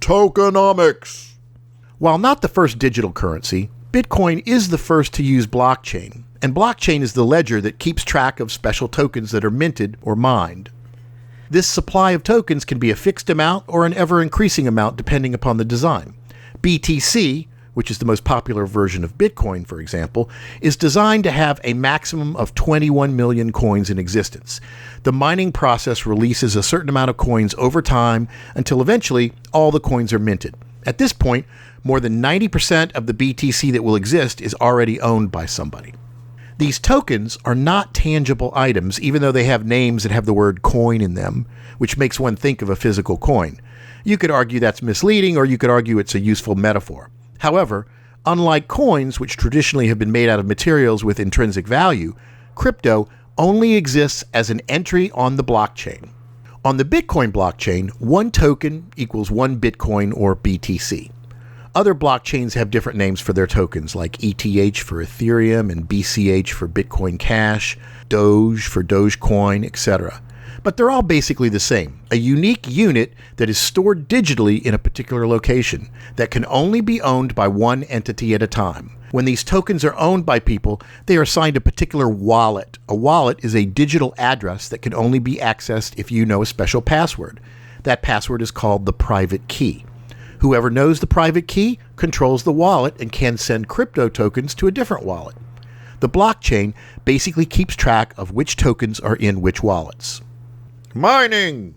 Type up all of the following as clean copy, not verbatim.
Tokenomics. While not the first digital currency, Bitcoin is the first to use blockchain, and blockchain is the ledger that keeps track of special tokens that are minted or mined. This supply of tokens can be a fixed amount or an ever-increasing amount depending upon the design. BTC, which is the most popular version of Bitcoin, for example, is designed to have a maximum of 21 million coins in existence. The mining process releases a certain amount of coins over time until eventually all the coins are minted. At this point, more than 90% of the BTC that will exist is already owned by somebody. These tokens are not tangible items, even though they have names that have the word coin in them, which makes one think of a physical coin. You could argue that's misleading, or you could argue it's a useful metaphor. However, unlike coins, which traditionally have been made out of materials with intrinsic value, crypto only exists as an entry on the blockchain. On the Bitcoin blockchain, one token equals one Bitcoin or BTC. Other blockchains have different names for their tokens, like ETH for Ethereum and BCH for Bitcoin Cash, Doge for Dogecoin, etc. But they're all basically the same, a unique unit that is stored digitally in a particular location that can only be owned by one entity at a time. When these tokens are owned by people, they are assigned a particular wallet. A wallet is a digital address that can only be accessed if you know a special password. That password is called the private key. Whoever knows the private key controls the wallet and can send crypto tokens to a different wallet. The blockchain basically keeps track of which tokens are in which wallets. Mining!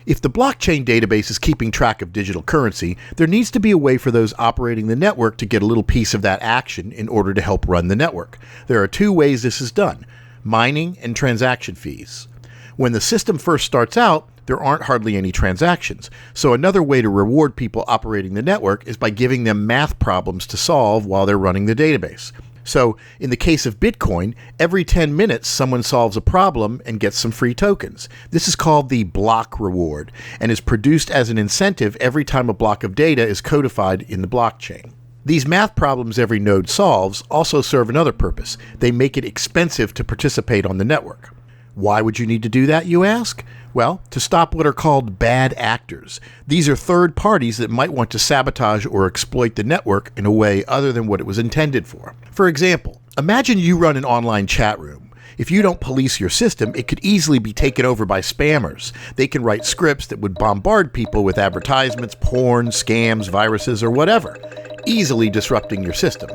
If the blockchain database is keeping track of digital currency, there needs to be a way for those operating the network to get a little piece of that action in order to help run the network. There are two ways this is done: mining and transaction fees. When the system first starts out, there aren't hardly any transactions. So another way to reward people operating the network is by giving them math problems to solve while they're running the database. So in the case of Bitcoin, every 10 minutes someone solves a problem and gets some free tokens. This is called the block reward and is produced as an incentive every time a block of data is codified in the blockchain. These math problems every node solves also serve another purpose. They make it expensive to participate on the network. Why would you need to do that, you ask? Well, to stop what are called bad actors. These are third parties that might want to sabotage or exploit the network in a way other than what it was intended for. For example, imagine you run an online chat room. If you don't police your system, it could easily be taken over by spammers. They can write scripts that would bombard people with advertisements, porn, scams, viruses, or whatever, easily disrupting your system.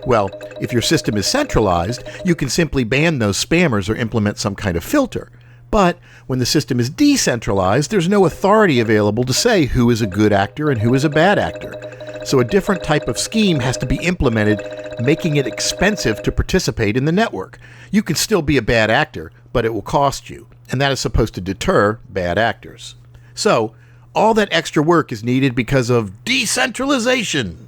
Well, if your system is centralized, you can simply ban those spammers or implement some kind of filter. But when the system is decentralized, there's no authority available to say who is a good actor and who is a bad actor. So a different type of scheme has to be implemented, making it expensive to participate in the network. You can still be a bad actor, but it will cost you, and that is supposed to deter bad actors. So, all that extra work is needed because of decentralization.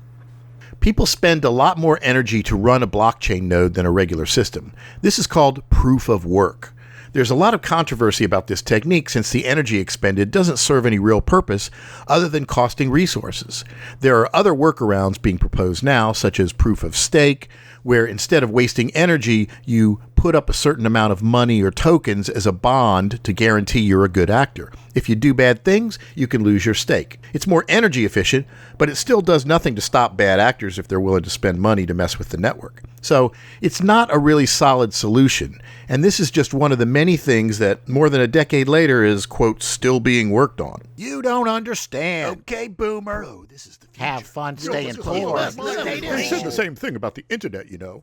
People spend a lot more energy to run a blockchain node than a regular system. This is called proof of work. There's a lot of controversy about this technique since the energy expended doesn't serve any real purpose other than costing resources. There are other workarounds being proposed now, such as proof of stake, where instead of wasting energy, you put up a certain amount of money or tokens as a bond to guarantee you're a good actor. If you do bad things, you can lose your stake. It's more energy efficient, but it still does nothing to stop bad actors if they're willing to spend money to mess with the network. So it's not a really solid solution, and this is just one of the many things that more than a decade later is, quote, still being worked on. You don't understand. Okay, boomer. Bro, this is the future. Have fun staying poor. They said the same thing about the internet, you know.